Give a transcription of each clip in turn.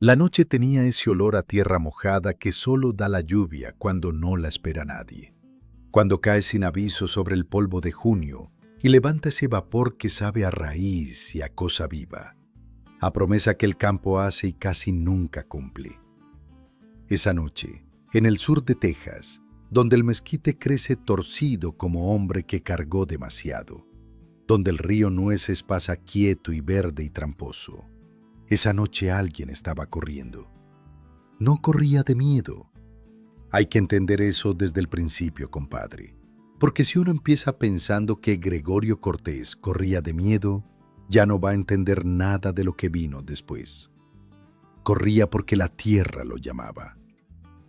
La noche tenía ese olor a tierra mojada que solo da la lluvia cuando no la espera nadie. Cuando cae sin aviso sobre el polvo de junio y levanta ese vapor que sabe a raíz y a cosa viva, a promesa que el campo hace y casi nunca cumple. Esa noche, en el sur de Texas, donde el mezquite crece torcido como hombre que cargó demasiado, donde el río Nueces pasa quieto y verde y tramposo, esa noche alguien estaba corriendo. No corría de miedo. Hay que entender eso desde el principio, compadre, porque si uno empieza pensando que Gregorio Cortés corría de miedo, ya no va a entender nada de lo que vino después. Corría porque la tierra lo llamaba.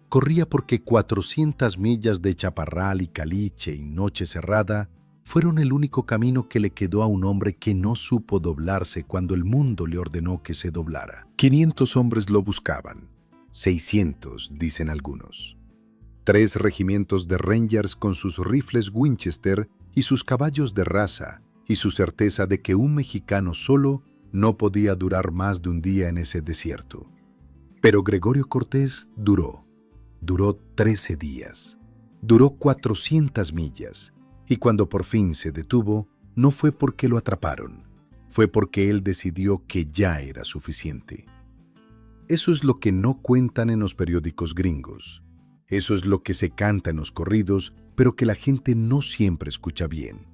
Corría porque 400 millas de chaparral y caliche y noche cerrada fueron el único camino que le quedó a un hombre que no supo doblarse cuando el mundo le ordenó que se doblara. 500 hombres lo buscaban. 600, dicen algunos. 3 regimientos de Rangers con sus rifles Winchester y sus caballos de raza y su certeza de que un mexicano solo no podía durar más de un día en ese desierto. Pero Gregorio Cortés duró 13 días, duró 400 millas, y cuando por fin se detuvo, no fue porque lo atraparon, fue porque él decidió que ya era suficiente. Eso es lo que no cuentan en los periódicos gringos, eso es lo que se canta en los corridos, pero que la gente no siempre escucha bien.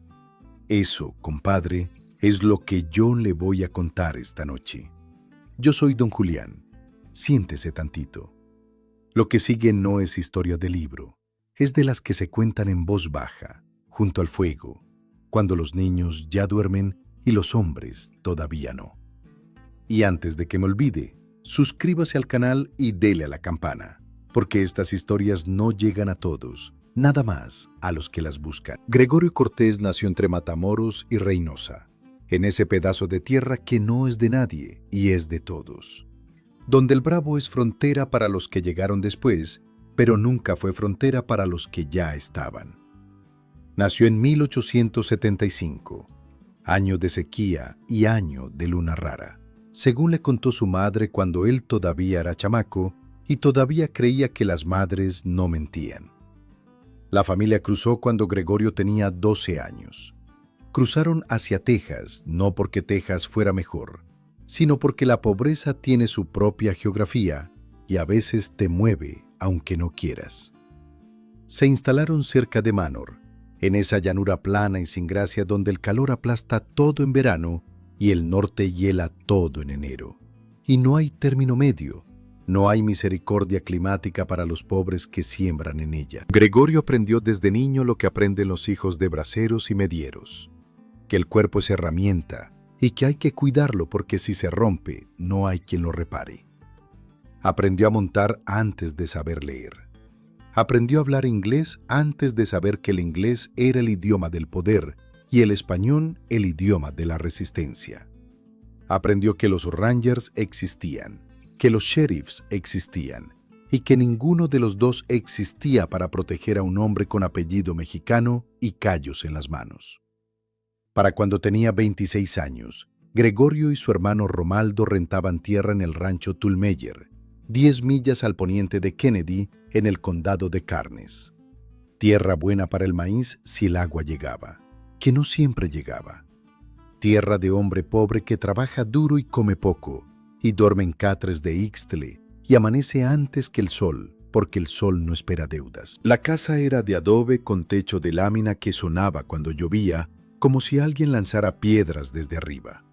Eso, compadre, es lo que yo le voy a contar esta noche. Yo soy don Julián, siéntese tantito. Lo que sigue no es historia de libro, es de las que se cuentan en voz baja, junto al fuego, cuando los niños ya duermen y los hombres todavía no. Y antes de que me olvide, suscríbase al canal y dele a la campana, porque estas historias no llegan a todos, nada más a los que las buscan. Gregorio Cortés nació entre Matamoros y Reynosa, en ese pedazo de tierra que no es de nadie y es de todos, donde el Bravo es frontera para los que llegaron después, pero nunca fue frontera para los que ya estaban. Nació en 1875, año de sequía y año de luna rara, según le contó su madre cuando él todavía era chamaco y todavía creía que las madres no mentían. La familia cruzó cuando Gregorio tenía 12 años. Cruzaron hacia Texas, no porque Texas fuera mejor, sino porque la pobreza tiene su propia geografía y a veces te mueve aunque no quieras. Se instalaron cerca de Manor, en esa llanura plana y sin gracia donde el calor aplasta todo en verano y el norte hiela todo en enero. Y no hay término medio, no hay misericordia climática para los pobres que siembran en ella. Gregorio aprendió desde niño lo que aprenden los hijos de braceros y medieros, que el cuerpo es herramienta y que hay que cuidarlo porque si se rompe, no hay quien lo repare. Aprendió a montar antes de saber leer. Aprendió a hablar inglés antes de saber que el inglés era el idioma del poder y el español el idioma de la resistencia. Aprendió que los Rangers existían, que los sheriffs existían y que ninguno de los dos existía para proteger a un hombre con apellido mexicano y callos en las manos. Para cuando tenía 26 años, Gregorio y su hermano Romaldo rentaban tierra en el rancho Tulmeyer, 10 millas al poniente de Kennedy, en el condado de Carnes. Tierra buena para el maíz si el agua llegaba, que no siempre llegaba. Tierra de hombre pobre que trabaja duro y come poco, y duerme en catres de ixtle, y amanece antes que el sol, porque el sol no espera deudas. La casa era de adobe con techo de lámina que sonaba cuando llovía, como si alguien lanzara piedras desde arriba.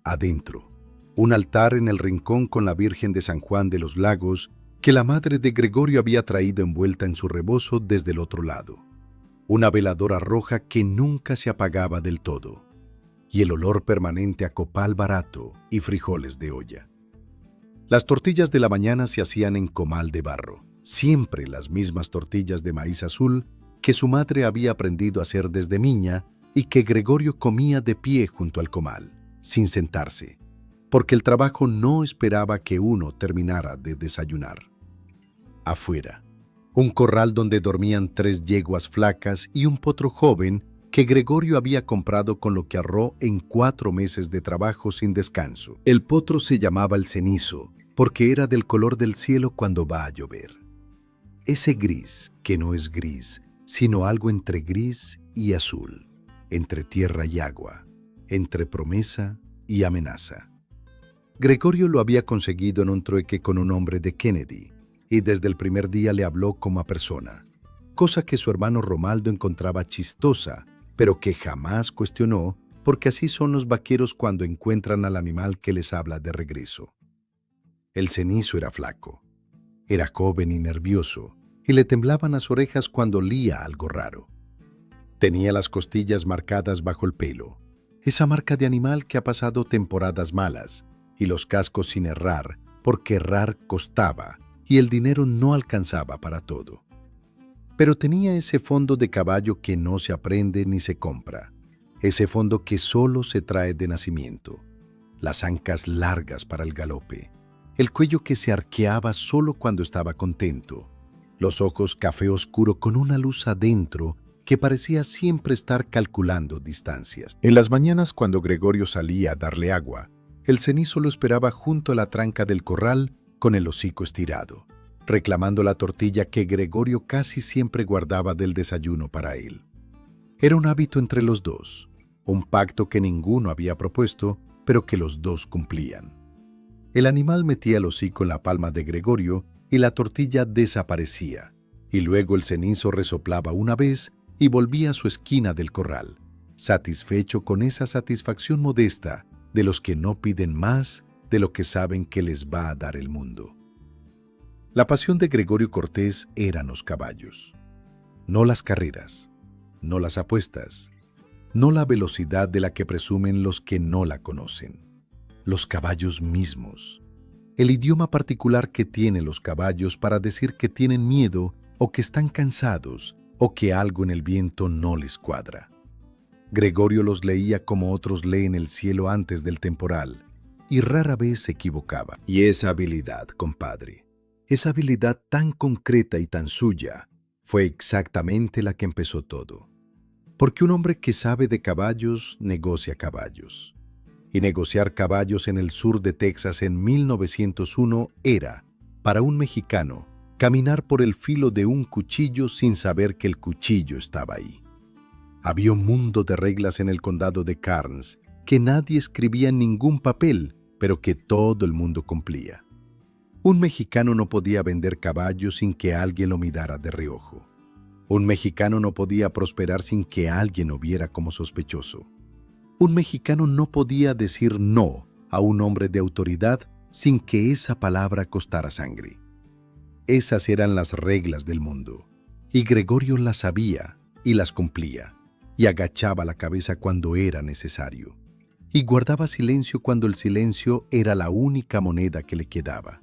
Adentro, un altar en el rincón con la Virgen de San Juan de los Lagos que la madre de Gregorio había traído envuelta en su rebozo desde el otro lado. Una veladora roja que nunca se apagaba del todo. Y el olor permanente a copal barato y frijoles de olla. Las tortillas de la mañana se hacían en comal de barro, siempre las mismas tortillas de maíz azul que su madre había aprendido a hacer desde niña y que Gregorio comía de pie junto al comal, sin sentarse, porque el trabajo no esperaba que uno terminara de desayunar. Afuera, un corral donde dormían 3 yeguas flacas y un potro joven que Gregorio había comprado con lo que ahorró en 4 meses de trabajo sin descanso. El potro se llamaba el Cenizo porque era del color del cielo cuando va a llover. Ese gris que no es gris, sino algo entre gris y azul, entre tierra y agua, entre promesa y amenaza. Gregorio lo había conseguido en un trueque con un hombre de Kennedy, y desde el primer día le habló como a persona, cosa que su hermano Romaldo encontraba chistosa, pero que jamás cuestionó, porque así son los vaqueros cuando encuentran al animal que les habla de regreso. El cenizo era flaco, era joven y nervioso, y le temblaban las orejas cuando olía algo raro. Tenía las costillas marcadas bajo el pelo, esa marca de animal que ha pasado temporadas malas, y los cascos sin errar, porque errar costaba, y el dinero no alcanzaba para todo. Pero tenía ese fondo de caballo que no se aprende ni se compra, ese fondo que solo se trae de nacimiento, las ancas largas para el galope, el cuello que se arqueaba solo cuando estaba contento, los ojos café oscuro con una luz adentro que parecía siempre estar calculando distancias. En las mañanas, cuando Gregorio salía a darle agua, el cenizo lo esperaba junto a la tranca del corral con el hocico estirado, reclamando la tortilla que Gregorio casi siempre guardaba del desayuno para él. Era un hábito entre los dos, un pacto que ninguno había propuesto, pero que los dos cumplían. El animal metía el hocico en la palma de Gregorio y la tortilla desaparecía, y luego el cenizo resoplaba una vez y volvía a su esquina del corral, satisfecho con esa satisfacción modesta de los que no piden más de lo que saben que les va a dar el mundo. La pasión de Gregorio Cortés eran los caballos, no las carreras, no las apuestas, no la velocidad de la que presumen los que no la conocen. Los caballos mismos, el idioma particular que tienen los caballos para decir que tienen miedo o que están cansados o que algo en el viento no les cuadra. Gregorio los leía como otros leen el cielo antes del temporal, y rara vez se equivocaba. Y esa habilidad, compadre, esa habilidad tan concreta y tan suya, fue exactamente la que empezó todo. Porque un hombre que sabe de caballos negocia caballos. Y negociar caballos en el sur de Texas en 1901 era, para un mexicano, caminar por el filo de un cuchillo sin saber que el cuchillo estaba ahí. Había un mundo de reglas en el condado de Karnes que nadie escribía en ningún papel, pero que todo el mundo cumplía. Un mexicano no podía vender caballos sin que alguien lo mirara de reojo. Un mexicano no podía prosperar sin que alguien lo viera como sospechoso. Un mexicano no podía decir no a un hombre de autoridad sin que esa palabra costara sangre. Esas eran las reglas del mundo, y Gregorio las sabía y las cumplía, y agachaba la cabeza cuando era necesario, y guardaba silencio cuando el silencio era la única moneda que le quedaba.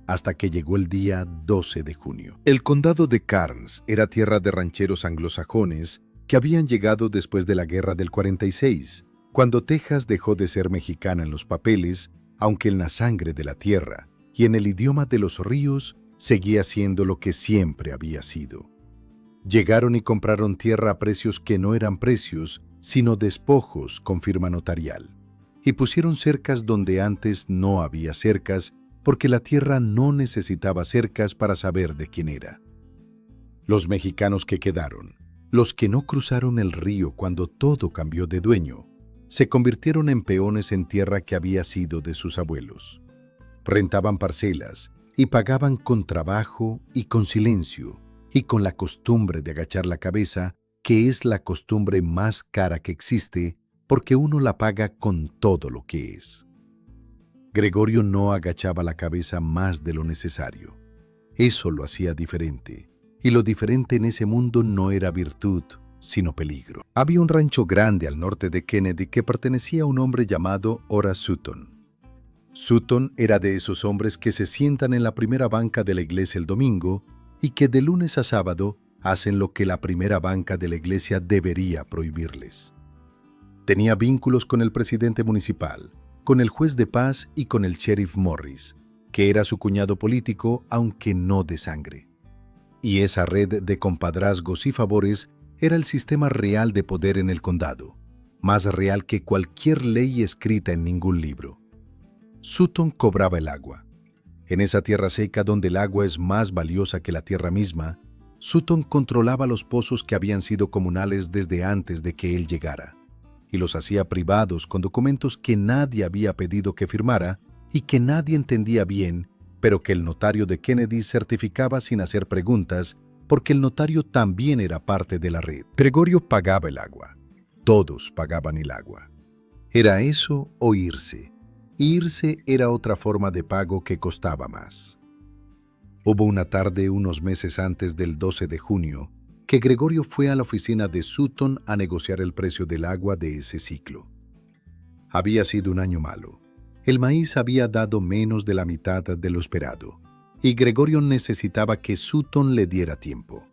Hasta que llegó el día 12 de junio. El condado de Karnes era tierra de rancheros anglosajones que habían llegado después de la Guerra del 46, cuando Texas dejó de ser mexicana en los papeles, aunque en la sangre de la tierra y en el idioma de los ríos seguía siendo lo que siempre había sido. Llegaron y compraron tierra a precios que no eran precios, sino despojos con firma notarial, y pusieron cercas donde antes no había cercas, porque la tierra no necesitaba cercas para saber de quién era. Los mexicanos que quedaron, los que no cruzaron el río cuando todo cambió de dueño, se convirtieron en peones en tierra que había sido de sus abuelos. Rentaban parcelas y pagaban con trabajo y con silencio y con la costumbre de agachar la cabeza, que es la costumbre más cara que existe porque uno la paga con todo lo que es. Gregorio no agachaba la cabeza más de lo necesario. Eso lo hacía diferente. Y lo diferente en ese mundo no era virtud, sino peligro. Había un rancho grande al norte de Kennedy que pertenecía a un hombre llamado Horace Sutton. Sutton era de esos hombres que se sientan en la primera banca de la iglesia el domingo y que de lunes a sábado hacen lo que la primera banca de la iglesia debería prohibirles. Tenía vínculos con el presidente municipal, con el juez de paz y con el sheriff Morris, que era su cuñado político, aunque no de sangre. Y esa red de compadrazgos y favores era el sistema real de poder en el condado, más real que cualquier ley escrita en ningún libro. Sutton cobraba el agua, En esa tierra seca donde el agua es más valiosa que la tierra misma, Sutton controlaba los pozos que habían sido comunales desde antes de que él llegara, y los hacía privados con documentos que nadie había pedido que firmara y que nadie entendía bien, pero que el notario de Kennedy certificaba sin hacer preguntas, porque el notario también era parte de la red. Gregorio pagaba el agua. Todos pagaban el agua. ¿Era eso o irse? Irse era otra forma de pago que costaba más. Hubo una tarde unos meses antes del 12 de junio que Gregorio fue a la oficina de Sutton a negociar el precio del agua de ese ciclo. Había sido un año malo. El maíz había dado menos de la mitad de lo esperado, y Gregorio necesitaba que Sutton le diera tiempo.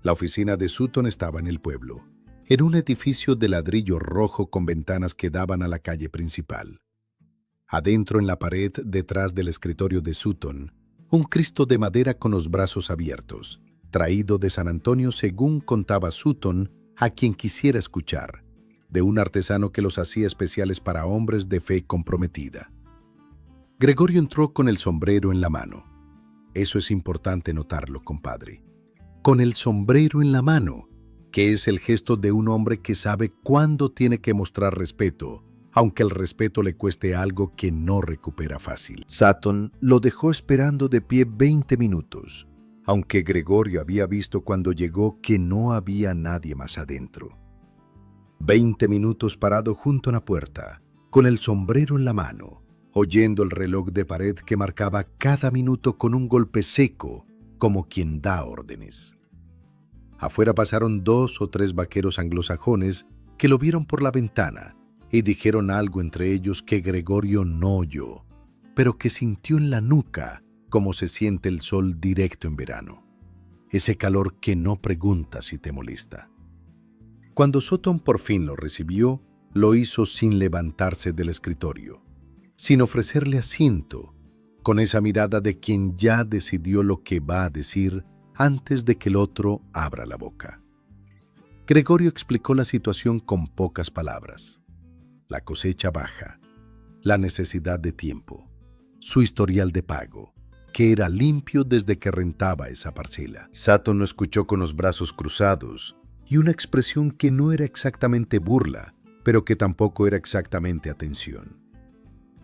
La oficina de Sutton estaba en el pueblo. Era un edificio de ladrillo rojo con ventanas que daban a la calle principal. Adentro en la pared, detrás del escritorio de Sutton, un Cristo de madera con los brazos abiertos, traído de San Antonio según contaba Sutton a quien quisiera escuchar, de un artesano que los hacía especiales para hombres de fe comprometida. Gregorio entró con el sombrero en la mano. Eso es importante notarlo, compadre. Con el sombrero en la mano, que es el gesto de un hombre que sabe cuándo tiene que mostrar respeto, aunque el respeto le cueste algo que no recupera fácil. Sutton lo dejó esperando de pie 20 minutos, aunque Gregorio había visto cuando llegó que no había nadie más adentro. 20 minutos parado junto a la puerta, con el sombrero en la mano, oyendo el reloj de pared que marcaba cada minuto con un golpe seco, como quien da órdenes. Afuera pasaron 2 o 3 vaqueros anglosajones que lo vieron por la ventana y dijeron algo entre ellos que Gregorio no oyó, pero que sintió en la nuca como se siente el sol directo en verano. Ese calor que no pregunta si te molesta. Cuando Sutton por fin lo recibió, lo hizo sin levantarse del escritorio, sin ofrecerle asiento, con esa mirada de quien ya decidió lo que va a decir antes de que el otro abra la boca. Gregorio explicó la situación con pocas palabras. La cosecha baja, la necesidad de tiempo, su historial de pago, que era limpio desde que rentaba esa parcela. Sutton lo escuchó con los brazos cruzados y una expresión que no era exactamente burla, pero que tampoco era exactamente atención.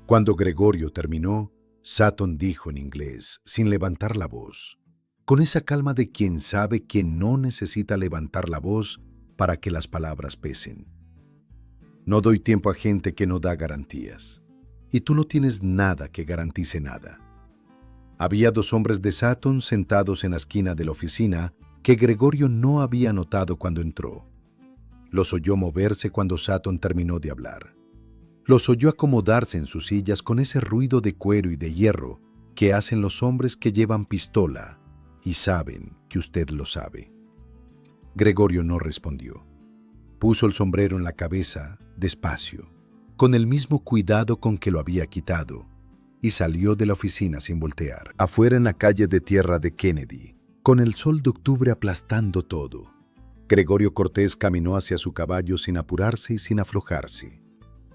Cuando Gregorio terminó, Sutton dijo en inglés, sin levantar la voz, con esa calma de quien sabe que no necesita levantar la voz para que las palabras pesen. No doy tiempo a gente que no da garantías, y tú no tienes nada que garantice nada. Había 2 hombres de Sutton sentados en la esquina de la oficina que Gregorio no había notado cuando entró. Los oyó moverse cuando Sutton terminó de hablar. Los oyó acomodarse en sus sillas con ese ruido de cuero y de hierro que hacen los hombres que llevan pistola y saben que usted lo sabe. Gregorio no respondió. Puso el sombrero en la cabeza, despacio, con el mismo cuidado con que lo había quitado, y salió de la oficina sin voltear. Afuera en la calle de tierra de Kennedy, con el sol de octubre aplastando todo, Gregorio Cortés caminó hacia su caballo sin apurarse y sin aflojarse.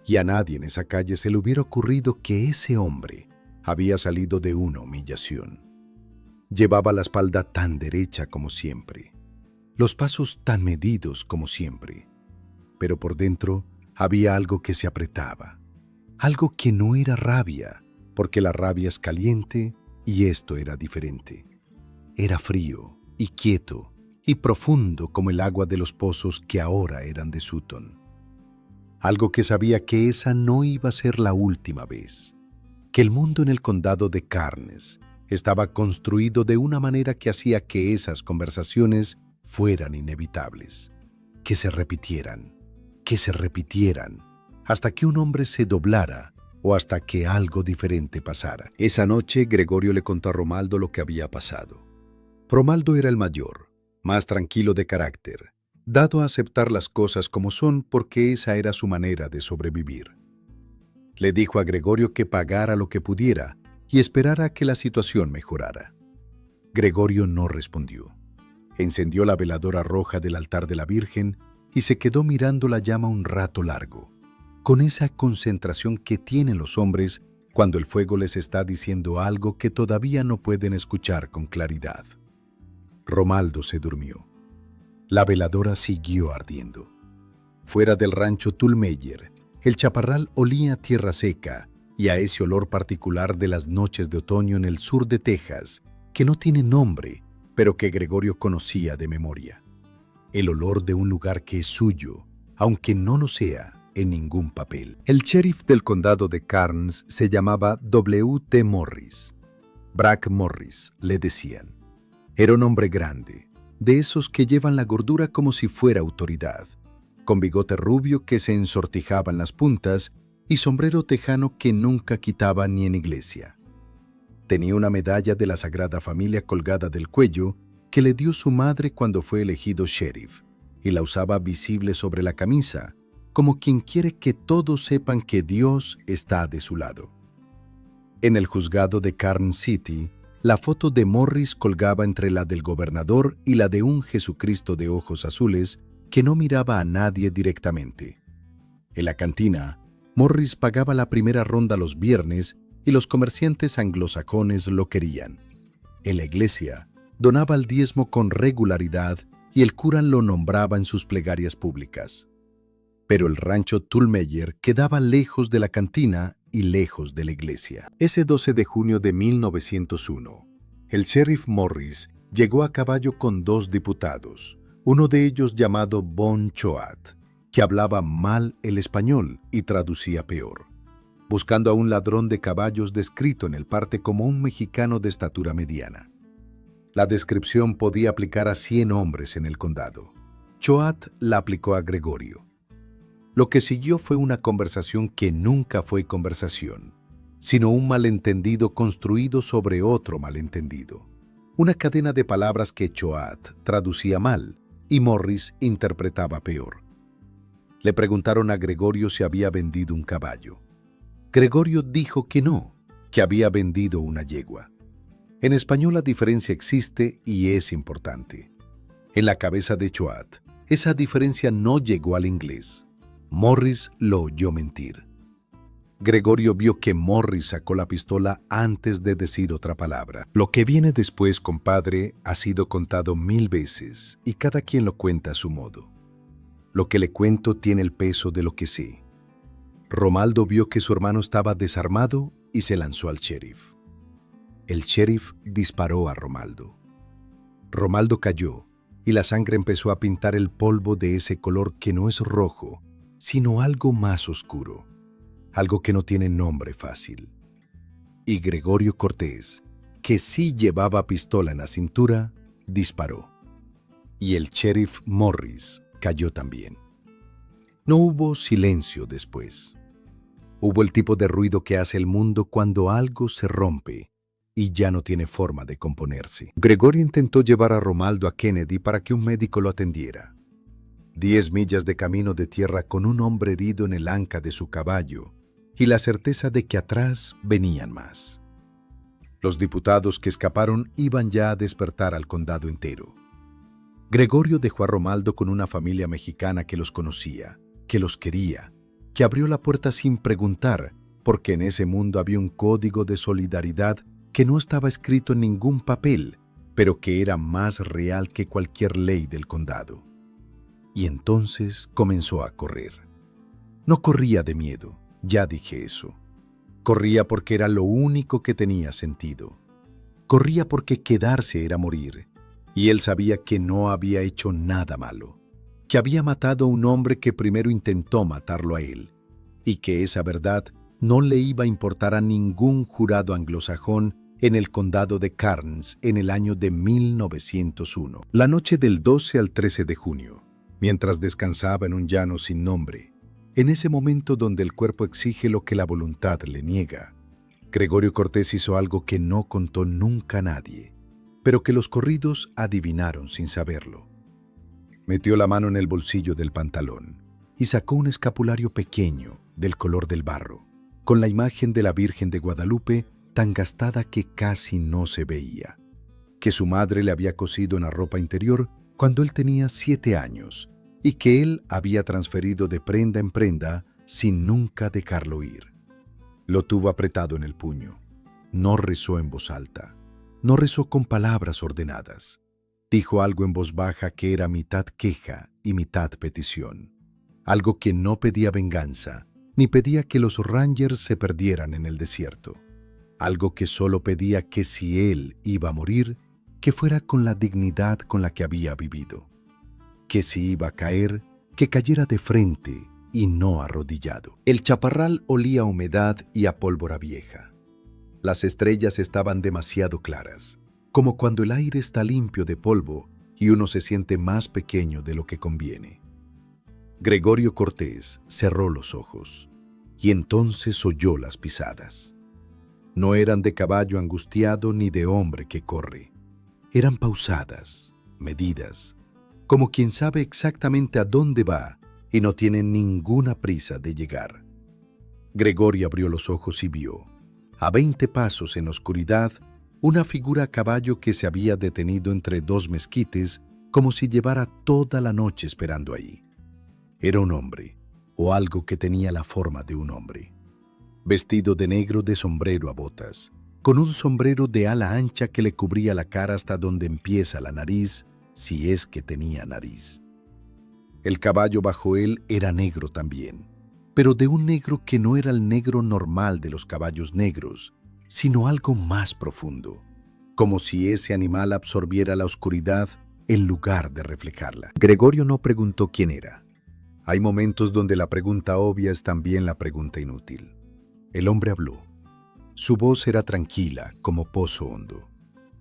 Y a nadie en esa calle se le hubiera ocurrido que ese hombre había salido de una humillación. Llevaba la espalda tan derecha como siempre, los pasos tan medidos como siempre, pero por dentro había algo que se apretaba, algo que no era rabia, porque la rabia es caliente y esto era diferente. Era frío y quieto y profundo como el agua de los pozos que ahora eran de Sutton. Algo que sabía que esa no iba a ser la última vez, que el mundo en el condado de Cairns estaba construido de una manera que hacía que esas conversaciones fueran inevitables, que se repitieran, hasta que un hombre se doblara o hasta que algo diferente pasara. Esa noche Gregorio le contó a Romaldo lo que había pasado. Romaldo era el mayor, más tranquilo de carácter, dado a aceptar las cosas como son porque esa era su manera de sobrevivir. Le dijo a Gregorio que pagara lo que pudiera y esperara a que la situación mejorara. Gregorio no respondió. Encendió la veladora roja del altar de la Virgen y se quedó mirando la llama un rato largo, con esa concentración que tienen los hombres cuando el fuego les está diciendo algo que todavía no pueden escuchar con claridad. Romaldo se durmió. La veladora siguió ardiendo. Fuera del rancho Tullmeyer, el chaparral olía a tierra seca y a ese olor particular de las noches de otoño en el sur de Texas, que no tiene nombre, pero que Gregorio conocía de memoria. El olor de un lugar que es suyo, aunque no lo sea en ningún papel. El sheriff del condado de Karnes se llamaba W.T. Morris. Brack Morris, le decían. Era un hombre grande, de esos que llevan la gordura como si fuera autoridad, con bigote rubio que se ensortijaba en las puntas y sombrero tejano que nunca quitaba ni en iglesia. Tenía una medalla de la Sagrada Familia colgada del cuello que le dio su madre cuando fue elegido sheriff, y la usaba visible sobre la camisa, como quien quiere que todos sepan que Dios está de su lado. En el juzgado de Karnes City, la foto de Morris colgaba entre la del gobernador y la de un Jesucristo de ojos azules que no miraba a nadie directamente. En la cantina, Morris pagaba la primera ronda los viernes y los comerciantes anglosajones lo querían. En la iglesia, donaba el diezmo con regularidad y el cura lo nombraba en sus plegarias públicas. Pero el rancho Tullmeyer quedaba lejos de la cantina y lejos de la iglesia. Ese 12 de junio de 1901, el sheriff Morris llegó a caballo con 2 diputados, uno de ellos llamado Von Choate, que hablaba mal el español y traducía peor, buscando a un ladrón de caballos descrito en el parte como un mexicano de estatura mediana. La descripción podía aplicar a 100 hombres en el condado. Choate la aplicó a Gregorio. Lo que siguió fue una conversación que nunca fue conversación, sino un malentendido construido sobre otro malentendido. Una cadena de palabras que Choate traducía mal y Morris interpretaba peor. Le preguntaron a Gregorio si había vendido un caballo. Gregorio dijo que no, que había vendido una yegua. En español la diferencia existe y es importante. En la cabeza de Choate, esa diferencia no llegó al inglés. Morris lo oyó mentir. Gregorio vio que Morris sacó la pistola antes de decir otra palabra. Lo que viene después, compadre, ha sido contado 1000 veces y cada quien lo cuenta a su modo. Lo que le cuento tiene el peso de lo que sé. Romaldo vio que su hermano estaba desarmado y se lanzó al sheriff. El sheriff disparó a Romaldo. Romaldo cayó y la sangre empezó a pintar el polvo de ese color que no es rojo, sino algo más oscuro, algo que no tiene nombre fácil. Y Gregorio Cortés, que sí llevaba pistola en la cintura, disparó. Y el sheriff Morris cayó también. No hubo silencio después. Hubo el tipo de ruido que hace el mundo cuando algo se rompe y ya no tiene forma de componerse. Gregorio intentó llevar a Romaldo a Kennedy para que un médico lo atendiera. 10 millas de camino de tierra con un hombre herido en el anca de su caballo y la certeza de que atrás venían más. Los diputados que escaparon iban ya a despertar al condado entero. Gregorio dejó a Romaldo con una familia mexicana que los conocía, que los quería, que abrió la puerta sin preguntar, porque en ese mundo había un código de solidaridad que no estaba escrito en ningún papel, pero que era más real que cualquier ley del condado. Y entonces comenzó a correr. No corría de miedo, ya dije eso. Corría porque era lo único que tenía sentido. Corría porque quedarse era morir. Y él sabía que no había hecho nada malo, que había matado a un hombre que primero intentó matarlo a él, y que esa verdad no le iba a importar a ningún jurado anglosajón en el condado de Karnes en el año de 1901. La noche del 12 al 13 de junio, mientras descansaba en un llano sin nombre, en ese momento donde el cuerpo exige lo que la voluntad le niega, Gregorio Cortés hizo algo que no contó nunca a nadie, pero que los corridos adivinaron sin saberlo. Metió la mano en el bolsillo del pantalón y sacó un escapulario pequeño del color del barro, con la imagen de la Virgen de Guadalupe tan gastada que casi no se veía, que su madre le había cosido en la ropa interior cuando él tenía 7 años y que él había transferido de prenda en prenda sin nunca dejarlo ir. Lo tuvo apretado en el puño. No rezó en voz alta. No rezó con palabras ordenadas. Dijo algo en voz baja que era mitad queja y mitad petición. Algo que no pedía venganza, ni pedía que los Rangers se perdieran en el desierto. Algo que solo pedía que si él iba a morir, que fuera con la dignidad con la que había vivido. Que si iba a caer, que cayera de frente y no arrodillado. El chaparral olía a humedad y a pólvora vieja. Las estrellas estaban demasiado claras, como cuando el aire está limpio de polvo y uno se siente más pequeño de lo que conviene. Gregorio Cortés cerró los ojos y entonces oyó las pisadas. No eran de caballo angustiado ni de hombre que corre. Eran pausadas, medidas, como quien sabe exactamente a dónde va y no tiene ninguna prisa de llegar. Gregorio abrió los ojos y vio, a 20 pasos en oscuridad, una figura a caballo que se había detenido entre dos mezquites como si llevara toda la noche esperando ahí. Era un hombre, o algo que tenía la forma de un hombre, vestido de negro de sombrero a botas, con un sombrero de ala ancha que le cubría la cara hasta donde empieza la nariz, si es que tenía nariz. El caballo bajo él era negro también, pero de un negro que no era el negro normal de los caballos negros, sino algo más profundo, como si ese animal absorbiera la oscuridad en lugar de reflejarla. Gregorio no preguntó quién era. Hay momentos donde la pregunta obvia es también la pregunta inútil. El hombre habló. Su voz era tranquila, como pozo hondo.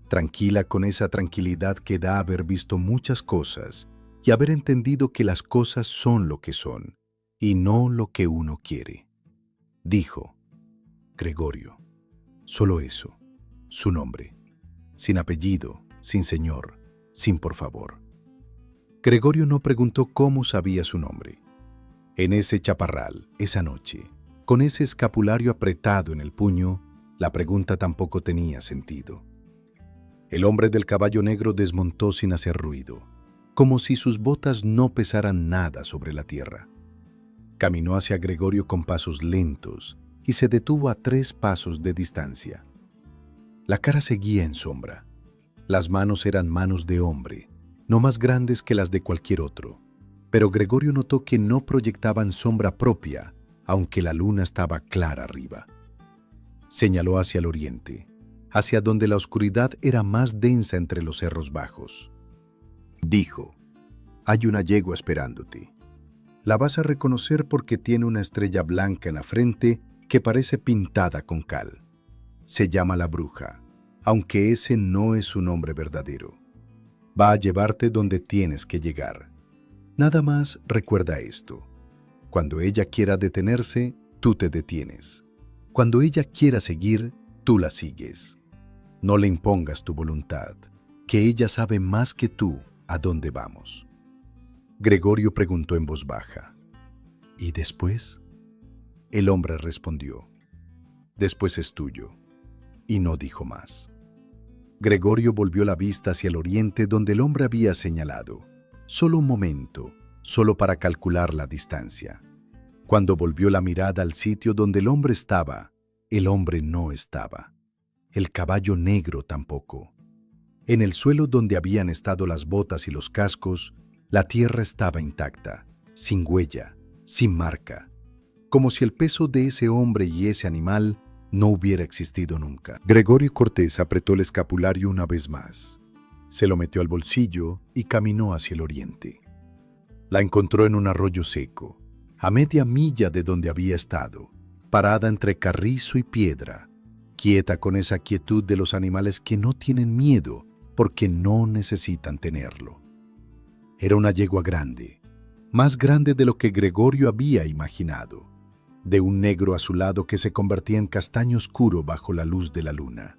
Tranquila con esa tranquilidad que da haber visto muchas cosas y haber entendido que las cosas son lo que son y no lo que uno quiere. Dijo, Gregorio, solo eso, su nombre, sin apellido, sin señor, sin por favor. Gregorio no preguntó cómo sabía su nombre. En ese chaparral, esa noche, con ese escapulario apretado en el puño, la pregunta tampoco tenía sentido. El hombre del caballo negro desmontó sin hacer ruido, como si sus botas no pesaran nada sobre la tierra. Caminó hacia Gregorio con pasos lentos y se detuvo a 3 pasos de distancia. La cara seguía en sombra. Las manos eran manos de hombre, no más grandes que las de cualquier otro, pero Gregorio notó que no proyectaban sombra propia, aunque la luna estaba clara arriba. Señaló hacia el oriente, hacia donde la oscuridad era más densa entre los cerros bajos. Dijo, hay una yegua esperándote. La vas a reconocer porque tiene una estrella blanca en la frente que parece pintada con cal. Se llama la bruja, aunque ese no es su nombre verdadero. Va a llevarte donde tienes que llegar. Nada más recuerda esto. Cuando ella quiera detenerse, tú te detienes. Cuando ella quiera seguir, tú la sigues. No le impongas tu voluntad, que ella sabe más que tú a dónde vamos. Gregorio preguntó en voz baja. ¿Y después? El hombre respondió. Después es tuyo. Y no dijo más. Gregorio volvió la vista hacia el oriente donde el hombre había señalado. Solo un momento, solo para calcular la distancia. Cuando volvió la mirada al sitio donde el hombre estaba, el hombre no estaba. El caballo negro tampoco. En el suelo donde habían estado las botas y los cascos, la tierra estaba intacta, sin huella, sin marca, como si el peso de ese hombre y ese animal no hubiera existido nunca. Gregorio Cortés apretó el escapulario una vez más. Se lo metió al bolsillo y caminó hacia el oriente. La encontró en un arroyo seco, a media milla de donde había estado, parada entre carrizo y piedra, quieta con esa quietud de los animales que no tienen miedo porque no necesitan tenerlo. Era una yegua grande, más grande de lo que Gregorio había imaginado, de un negro azulado que se convertía en castaño oscuro bajo la luz de la luna.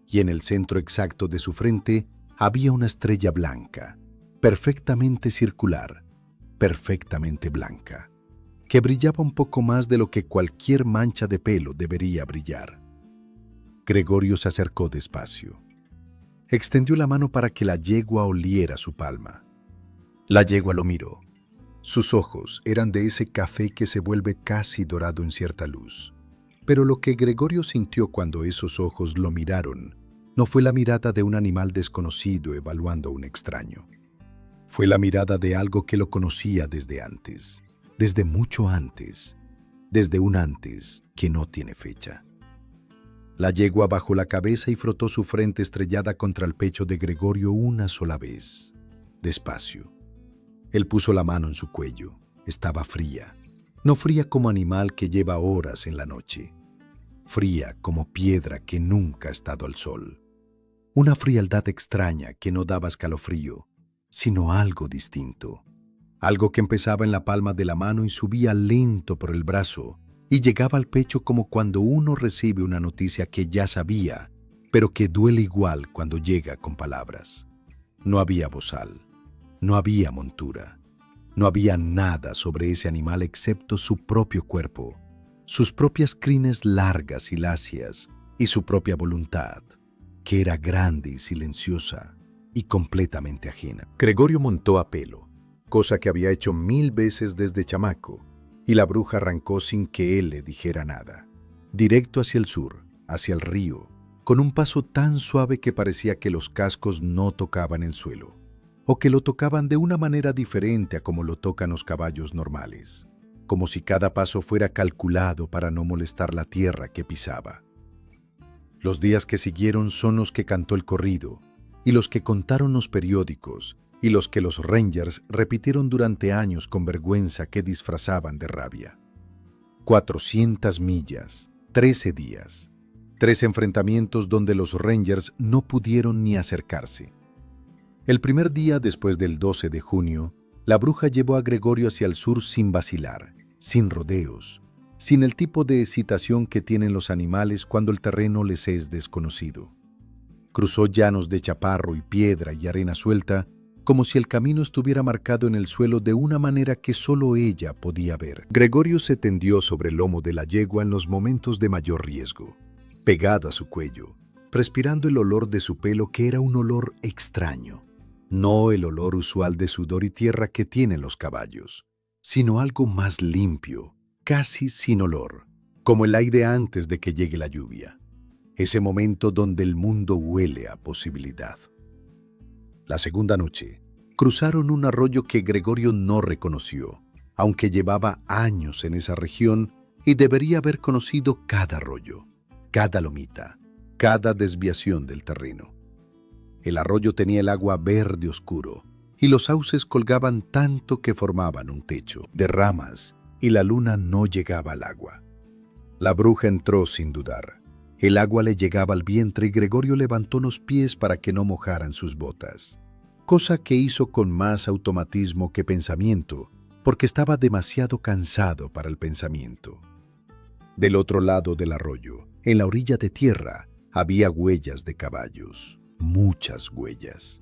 Y en el centro exacto de su frente había una estrella blanca, perfectamente circular, perfectamente blanca, que brillaba un poco más de lo que cualquier mancha de pelo debería brillar. Gregorio se acercó despacio. Extendió la mano para que la yegua oliera su palma. La yegua lo miró. Sus ojos eran de ese café que se vuelve casi dorado en cierta luz. Pero lo que Gregorio sintió cuando esos ojos lo miraron no fue la mirada de un animal desconocido evaluando a un extraño. Fue la mirada de algo que lo conocía desde antes, desde mucho antes, desde un antes que no tiene fecha. La yegua bajó la cabeza y frotó su frente estrellada contra el pecho de Gregorio una sola vez, despacio. Él puso la mano en su cuello. Estaba fría, no fría como animal que lleva horas en la noche, fría como piedra que nunca ha estado al sol. Una frialdad extraña que no daba escalofrío, sino algo distinto. Algo que empezaba en la palma de la mano y subía lento por el brazo y llegaba al pecho como cuando uno recibe una noticia que ya sabía, pero que duele igual cuando llega con palabras. No había bozal, no había montura, no había nada sobre ese animal excepto su propio cuerpo, sus propias crines largas y lacias y su propia voluntad, que era grande y silenciosa y completamente ajena. Gregorio montó a pelo, Cosa que había hecho 1000 veces desde chamaco, y la bruja arrancó sin que él le dijera nada, directo hacia el sur, hacia el río, con un paso tan suave que parecía que los cascos no tocaban el suelo, o que lo tocaban de una manera diferente a como lo tocan los caballos normales, como si cada paso fuera calculado para no molestar la tierra que pisaba. Los días que siguieron son los que cantó el corrido, y los que contaron los periódicos, y los que los Rangers repitieron durante años con vergüenza que disfrazaban de rabia. 400 millas, 13 días, 3 enfrentamientos donde los Rangers no pudieron ni acercarse. El primer día después del 12 de junio, la bruja llevó a Gregorio hacia el sur sin vacilar, sin rodeos, sin el tipo de excitación que tienen los animales cuando el terreno les es desconocido. Cruzó llanos de chaparro y piedra y arena suelta, como si el camino estuviera marcado en el suelo de una manera que solo ella podía ver. Gregorio se tendió sobre el lomo de la yegua en los momentos de mayor riesgo, pegado a su cuello, respirando el olor de su pelo que era un olor extraño, no el olor usual de sudor y tierra que tienen los caballos, sino algo más limpio, casi sin olor, como el aire antes de que llegue la lluvia, ese momento donde el mundo huele a posibilidad. La segunda noche, cruzaron un arroyo que Gregorio no reconoció, aunque llevaba años en esa región y debería haber conocido cada arroyo, cada lomita, cada desviación del terreno. El arroyo tenía el agua verde oscuro y los sauces colgaban tanto que formaban un techo de ramas y la luna no llegaba al agua. La bruja entró sin dudar. El agua le llegaba al vientre y Gregorio levantó los pies para que no mojaran sus botas, cosa que hizo con más automatismo que pensamiento, porque estaba demasiado cansado para el pensamiento. Del otro lado del arroyo, en la orilla de tierra, había huellas de caballos, muchas huellas.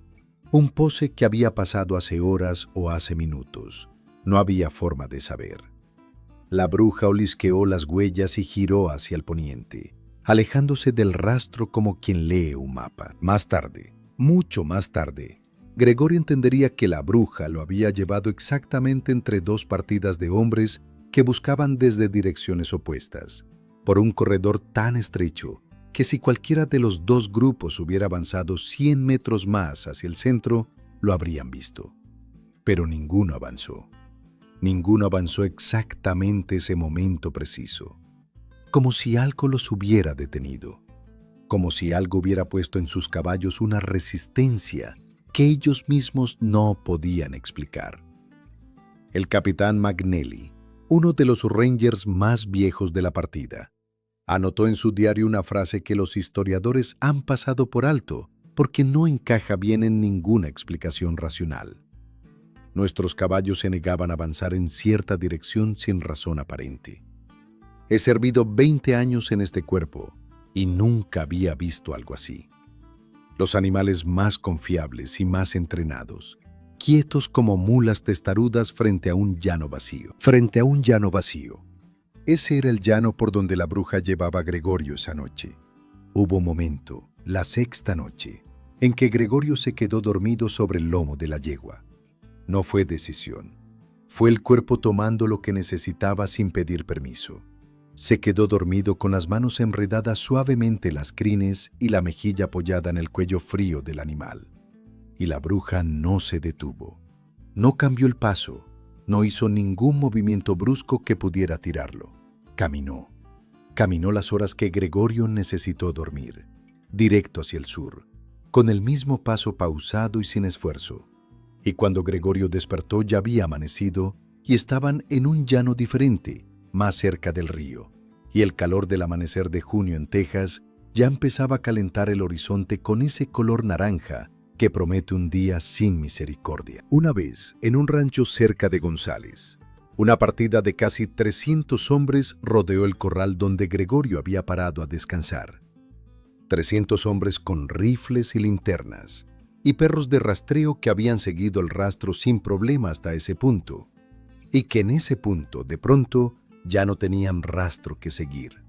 Un poce que había pasado hace horas o hace minutos. No había forma de saber. La bruja olisqueó las huellas y giró hacia el poniente, alejándose del rastro como quien lee un mapa. Más tarde, mucho más tarde, Gregorio entendería que la bruja lo había llevado exactamente entre 2 partidas de hombres que buscaban desde direcciones opuestas, por un corredor tan estrecho que si cualquiera de los 2 grupos hubiera avanzado 100 metros más hacia el centro, lo habrían visto. Pero ninguno avanzó. Ninguno avanzó exactamente ese momento preciso. Como si algo los hubiera detenido, como si algo hubiera puesto en sus caballos una resistencia que ellos mismos no podían explicar. El capitán McNally, uno de los Rangers más viejos de la partida, anotó en su diario una frase que los historiadores han pasado por alto porque no encaja bien en ninguna explicación racional. Nuestros caballos se negaban a avanzar en cierta dirección sin razón aparente. He servido 20 años en este cuerpo y nunca había visto algo así. Los animales más confiables y más entrenados, quietos como mulas testarudas frente a un llano vacío. Frente a un llano vacío. Ese era el llano por donde la bruja llevaba a Gregorio esa noche. Hubo un momento, la 6ª noche, en que Gregorio se quedó dormido sobre el lomo de la yegua. No fue decisión. Fue el cuerpo tomando lo que necesitaba sin pedir permiso. Se quedó dormido con las manos enredadas suavemente en las crines y la mejilla apoyada en el cuello frío del animal. Y la bruja no se detuvo. No cambió el paso, no hizo ningún movimiento brusco que pudiera tirarlo. Caminó. Caminó las horas que Gregorio necesitó dormir, directo hacia el sur, con el mismo paso pausado y sin esfuerzo. Y cuando Gregorio despertó ya había amanecido y estaban en un llano diferente, más cerca del río, y el calor del amanecer de junio en Texas ya empezaba a calentar el horizonte con ese color naranja que promete un día sin misericordia. Una vez, en un rancho cerca de González, una partida de casi 300 hombres rodeó el corral donde Gregorio había parado a descansar. 300 hombres con rifles y linternas, y perros de rastreo que habían seguido el rastro sin problema hasta ese punto, y que en ese punto, de pronto, ya no tenían rastro que seguir.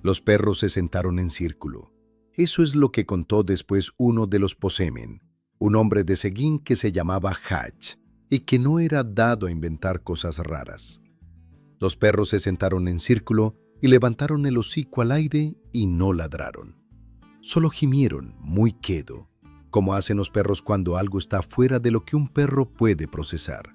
Los perros se sentaron en círculo. Eso es lo que contó después uno de los Posemen, un hombre de Seguín que se llamaba Hatch y que no era dado a inventar cosas raras. Los perros se sentaron en círculo y levantaron el hocico al aire y no ladraron. Solo gimieron muy quedo, como hacen los perros cuando algo está fuera de lo que un perro puede procesar.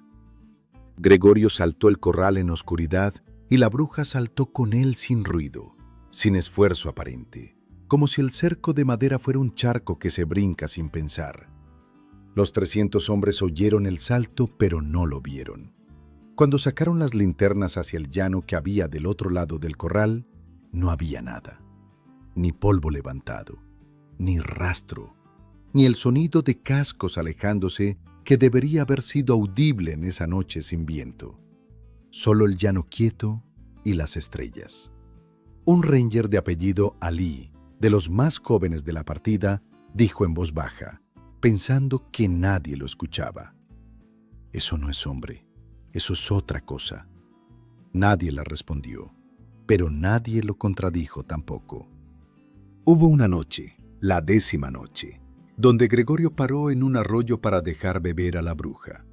Gregorio saltó el corral en oscuridad y la bruja saltó con él sin ruido, sin esfuerzo aparente, como si el cerco de madera fuera un charco que se brinca sin pensar. Los 300 hombres oyeron el salto, pero no lo vieron. Cuando sacaron las linternas hacia el llano que había del otro lado del corral, no había nada. Ni polvo levantado, ni rastro, ni el sonido de cascos alejándose que debería haber sido audible en esa noche sin viento. Solo el llano quieto y las estrellas. Un ranger de apellido Ali, de los más jóvenes de la partida, dijo en voz baja, pensando que nadie lo escuchaba: «Eso no es hombre, eso es otra cosa». Nadie le respondió, pero nadie lo contradijo tampoco. Hubo una noche, la 10ª noche, donde Gregorio paró en un arroyo para dejar beber a la bruja.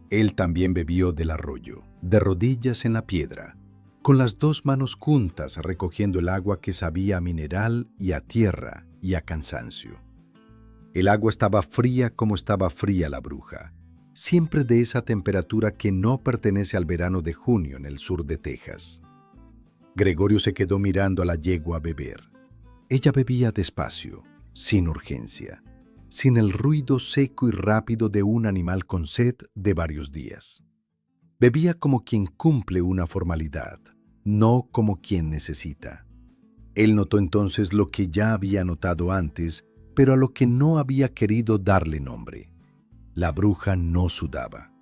Él también bebió del arroyo, de rodillas en la piedra, con las 2 manos juntas recogiendo el agua que sabía a mineral y a tierra y a cansancio. El agua estaba fría como estaba fría la bruja, siempre de esa temperatura que no pertenece al verano de junio en el sur de Texas. Gregorio se quedó mirando a la yegua beber. Ella bebía despacio, sin urgencia, sin el ruido seco y rápido de un animal con sed de varios días. Bebía como quien cumple una formalidad, no como quien necesita. Él notó entonces lo que ya había notado antes, pero a lo que no había querido darle nombre. La bruja no sudaba.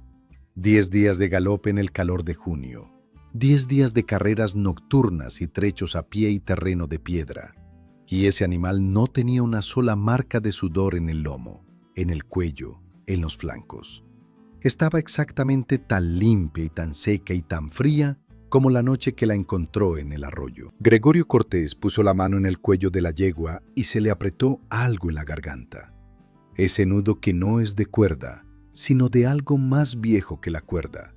10 días de galope en el calor de junio, 10 días de carreras nocturnas y trechos a pie y terreno de piedra. Y ese animal no tenía una sola marca de sudor en el lomo, en el cuello, en los flancos. Estaba exactamente tan limpia y tan seca y tan fría como la noche que la encontró en el arroyo. Gregorio Cortés puso la mano en el cuello de la yegua y se le apretó algo en la garganta. Ese nudo que no es de cuerda, sino de algo más viejo que la cuerda.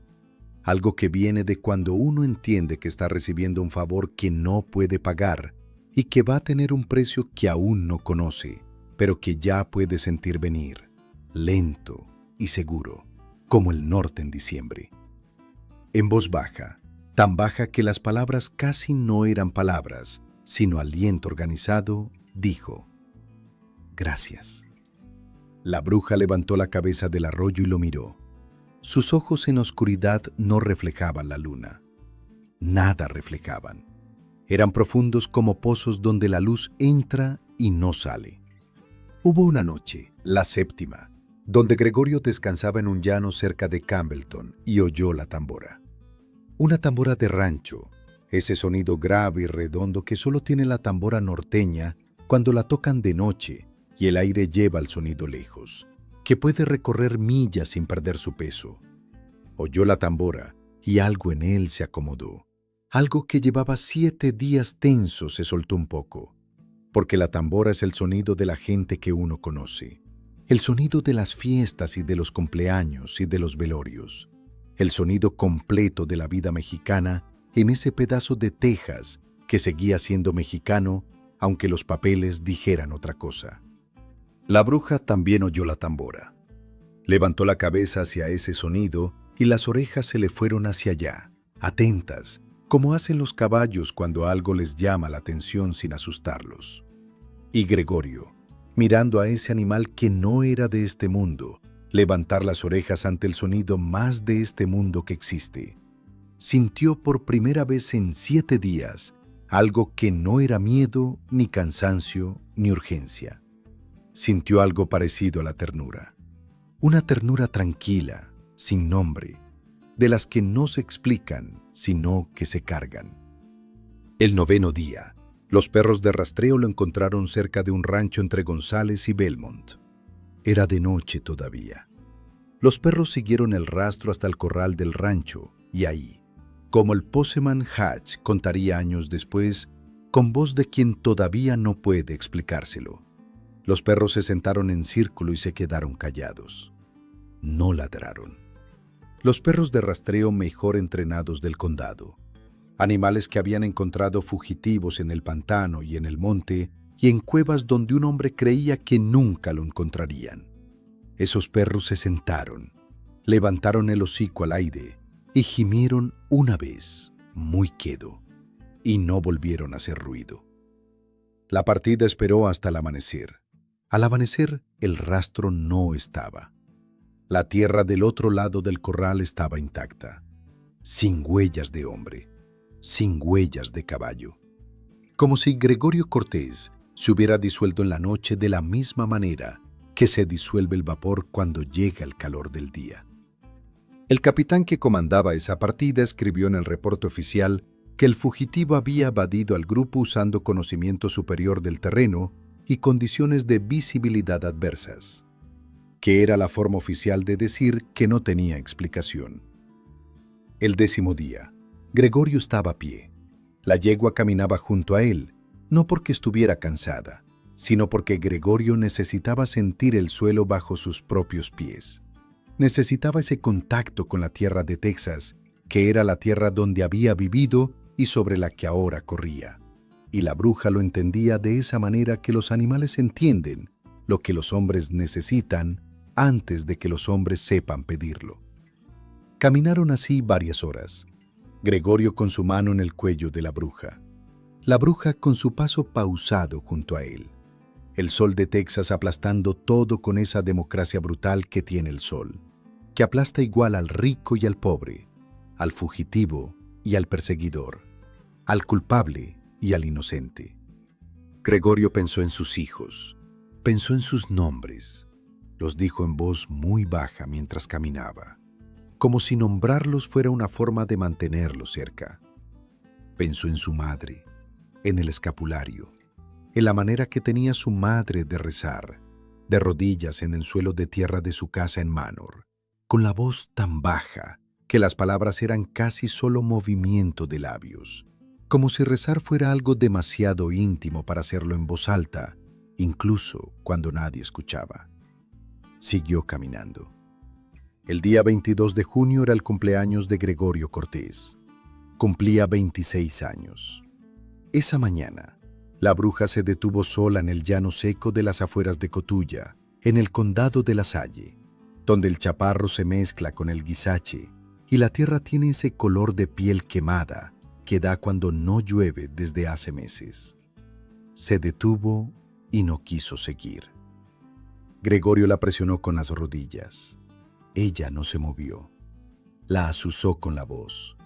Algo que viene de cuando uno entiende que está recibiendo un favor que no puede pagar y que va a tener un precio que aún no conoce, pero que ya puede sentir venir, lento y seguro, como el norte en diciembre. En voz baja, tan baja que las palabras casi no eran palabras, sino aliento organizado, dijo: «Gracias». La bruja levantó la cabeza del arroyo y lo miró. Sus ojos en oscuridad no reflejaban la luna. Nada reflejaban. Eran profundos como pozos donde la luz entra y no sale. Hubo una noche, la 7ª, donde Gregorio descansaba en un llano cerca de Campbellton y oyó la tambora. Una tambora de rancho, ese sonido grave y redondo que solo tiene la tambora norteña cuando la tocan de noche y el aire lleva el sonido lejos, que puede recorrer millas sin perder su peso. Oyó la tambora y algo en él se acomodó. Algo que llevaba 7 días tenso se soltó un poco, porque la tambora es el sonido de la gente que uno conoce, el sonido de las fiestas y de los cumpleaños y de los velorios, el sonido completo de la vida mexicana en ese pedazo de Texas que seguía siendo mexicano, aunque los papeles dijeran otra cosa. La bruja también oyó la tambora. Levantó la cabeza hacia ese sonido y las orejas se le fueron hacia allá, atentas, como hacen los caballos cuando algo les llama la atención sin asustarlos. Y Gregorio, mirando a ese animal que no era de este mundo, levantar las orejas ante el sonido más de este mundo que existe, sintió por primera vez en 7 días algo que no era miedo, ni cansancio, ni urgencia. Sintió algo parecido a la ternura. Una ternura tranquila, sin nombre, de las que no se explican, sino que se cargan. El 9º día, los perros de rastreo lo encontraron cerca de un rancho entre González y Belmont. Era de noche todavía. Los perros siguieron el rastro hasta el corral del rancho y ahí, como el Postman Hatch contaría años después, con voz de quien todavía no puede explicárselo, los perros se sentaron en círculo y se quedaron callados. No ladraron. Los perros de rastreo mejor entrenados del condado, animales que habían encontrado fugitivos en el pantano y en el monte y en cuevas donde un hombre creía que nunca lo encontrarían. Esos perros se sentaron, levantaron el hocico al aire y gimieron una vez, muy quedo, y no volvieron a hacer ruido. La partida esperó hasta el amanecer. Al amanecer, el rastro no estaba. La tierra del otro lado del corral estaba intacta, sin huellas de hombre, sin huellas de caballo. Como si Gregorio Cortés se hubiera disuelto en la noche de la misma manera que se disuelve el vapor cuando llega el calor del día. El capitán que comandaba esa partida escribió en el reporte oficial que el fugitivo había evadido al grupo usando conocimiento superior del terreno y condiciones de visibilidad adversas, que era la forma oficial de decir que no tenía explicación. El 10º día, Gregorio estaba a pie. La yegua caminaba junto a él, no porque estuviera cansada, sino porque Gregorio necesitaba sentir el suelo bajo sus propios pies. Necesitaba ese contacto con la tierra de Texas, que era la tierra donde había vivido y sobre la que ahora corría. Y la bruja lo entendía de esa manera que los animales entienden lo que los hombres necesitan antes de que los hombres sepan pedirlo. Caminaron así varias horas, Gregorio con su mano en el cuello de la bruja con su paso pausado junto a él, el sol de Texas aplastando todo con esa democracia brutal que tiene el sol, que aplasta igual al rico y al pobre, al fugitivo y al perseguidor, al culpable y al inocente. Gregorio pensó en sus hijos, pensó en sus nombres, los dijo en voz muy baja mientras caminaba, como si nombrarlos fuera una forma de mantenerlos cerca. Pensó en su madre, en el escapulario, en la manera que tenía su madre de rezar, de rodillas en el suelo de tierra de su casa en Manor, con la voz tan baja que las palabras eran casi solo movimiento de labios, como si rezar fuera algo demasiado íntimo para hacerlo en voz alta, incluso cuando nadie escuchaba. Siguió caminando. El día 22 de junio era el cumpleaños de Gregorio Cortés. Cumplía 26 años. Esa mañana, la bruja se detuvo sola en el llano seco de las afueras de Cotulla, en el condado de La Salle, donde el chaparro se mezcla con el guisache y la tierra tiene ese color de piel quemada que da cuando no llueve desde hace meses. Se detuvo y no quiso seguir. Gregorio la presionó con las rodillas. Ella no se movió. La azuzó con la voz.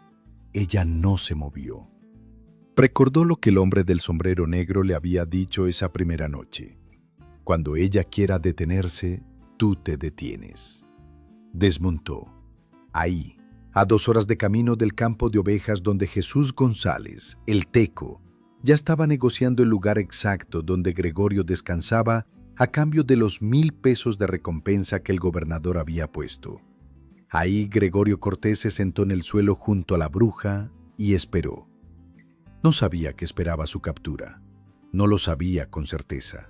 Ella no se movió. Recordó lo que el hombre del sombrero negro le había dicho esa primera noche. Cuando ella quiera detenerse, tú te detienes. Desmontó. Ahí, a 2 horas de camino del campo de ovejas donde Jesús González, el teco, ya estaba negociando el lugar exacto donde Gregorio descansaba a cambio de los 1,000 pesos de recompensa que el gobernador había puesto. Ahí Gregorio Cortés se sentó en el suelo junto a la bruja y esperó. No sabía que esperaba su captura. No lo sabía con certeza.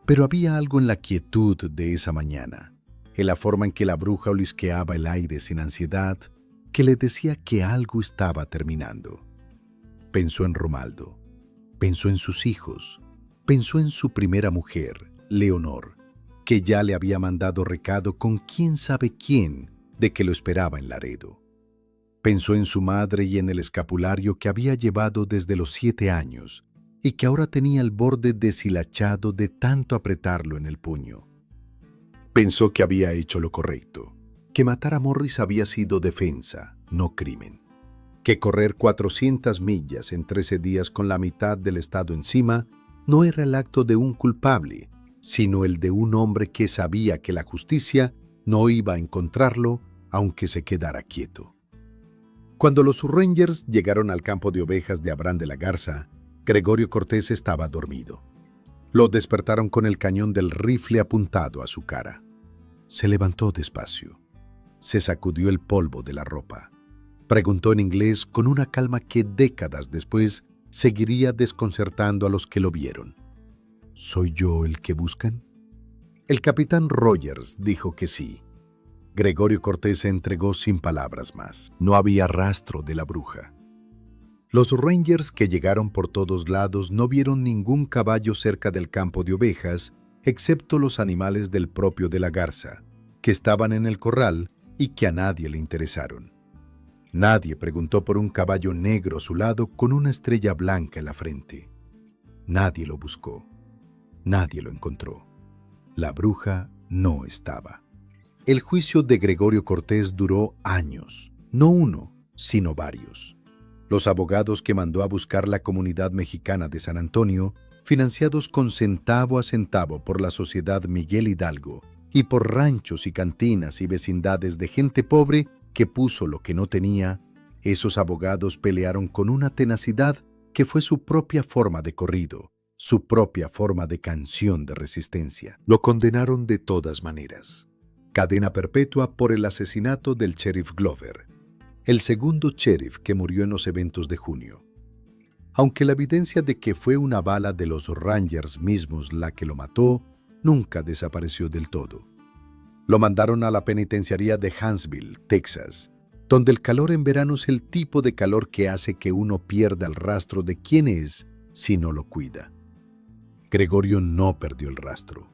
Pero había algo en la quietud de esa mañana, en la forma en que la bruja olisqueaba el aire sin ansiedad, que le decía que algo estaba terminando. Pensó en Romaldo, pensó en sus hijos, pensó en su primera mujer, Leonor, que ya le había mandado recado con quién sabe quién de que lo esperaba en Laredo. Pensó en su madre y en el escapulario que había llevado desde los 7 años y que ahora tenía el borde deshilachado de tanto apretarlo en el puño. Pensó que había hecho lo correcto, que matar a Morris había sido defensa, no crimen, que correr 400 millas en 13 días con la mitad del estado encima no era el acto de un culpable, sino el de un hombre que sabía que la justicia no iba a encontrarlo aunque se quedara quieto. Cuando los Rangers llegaron al campo de ovejas de Abraham de la Garza, Gregorio Cortés estaba dormido. Lo despertaron con el cañón del rifle apuntado a su cara. Se levantó despacio. Se sacudió el polvo de la ropa. Preguntó en inglés con una calma que décadas después seguiría desconcertando a los que lo vieron. ¿Soy yo el que buscan? El capitán Rogers dijo que sí. Gregorio Cortés se entregó sin palabras más. No había rastro de la bruja. Los Rangers que llegaron por todos lados no vieron ningún caballo cerca del campo de ovejas, excepto los animales del propio de la Garza, que estaban en el corral y que a nadie le interesaron. Nadie preguntó por un caballo negro a su lado con una estrella blanca en la frente. Nadie lo buscó. Nadie lo encontró. La bruja no estaba. El juicio de Gregorio Cortés duró años, no uno, sino varios. Los abogados que mandó a buscar la comunidad mexicana de San Antonio, financiados con centavo a centavo por la Sociedad Miguel Hidalgo y por ranchos y cantinas y vecindades de gente pobre que puso lo que no tenía, esos abogados pelearon con una tenacidad que fue su propia forma de corrido, su propia forma de canción de resistencia. Lo condenaron de todas maneras. Cadena perpetua por el asesinato del sheriff Glover, el segundo sheriff que murió en los eventos de junio. Aunque la evidencia de que fue una bala de los Rangers mismos la que lo mató, nunca desapareció del todo. Lo mandaron a la penitenciaría de Huntsville, Texas, donde el calor en verano es el tipo de calor que hace que uno pierda el rastro de quién es si no lo cuida. Gregorio no perdió el rastro.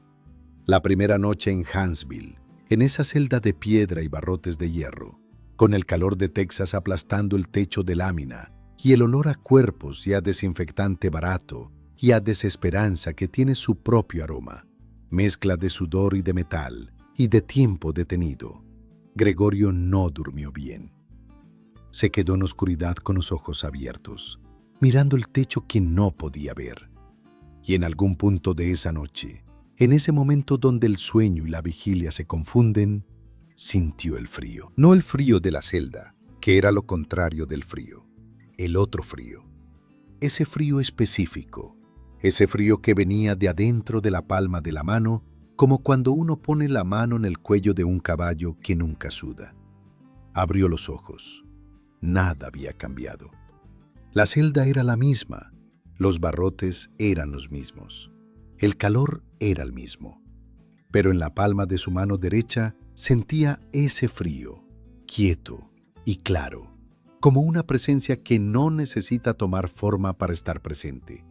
La primera noche en Huntsville, en esa celda de piedra y barrotes de hierro, con el calor de Texas aplastando el techo de lámina y el olor a cuerpos y a desinfectante barato y a desesperanza que tiene su propio aroma, mezcla de sudor y de metal y de tiempo detenido, Gregorio no durmió bien. Se quedó en oscuridad con los ojos abiertos, mirando el techo que no podía ver. Y en algún punto de esa noche, en ese momento donde el sueño y la vigilia se confunden, sintió el frío. No el frío de la celda, que era lo contrario del frío. El otro frío. Ese frío específico. Ese frío que venía de adentro de la palma de la mano, como cuando uno pone la mano en el cuello de un caballo que nunca suda. Abrió los ojos. Nada había cambiado. La celda era la misma. Los barrotes eran los mismos. El calor era el mismo. Pero en la palma de su mano derecha sentía ese frío, quieto y claro, como una presencia que no necesita tomar forma para estar presente.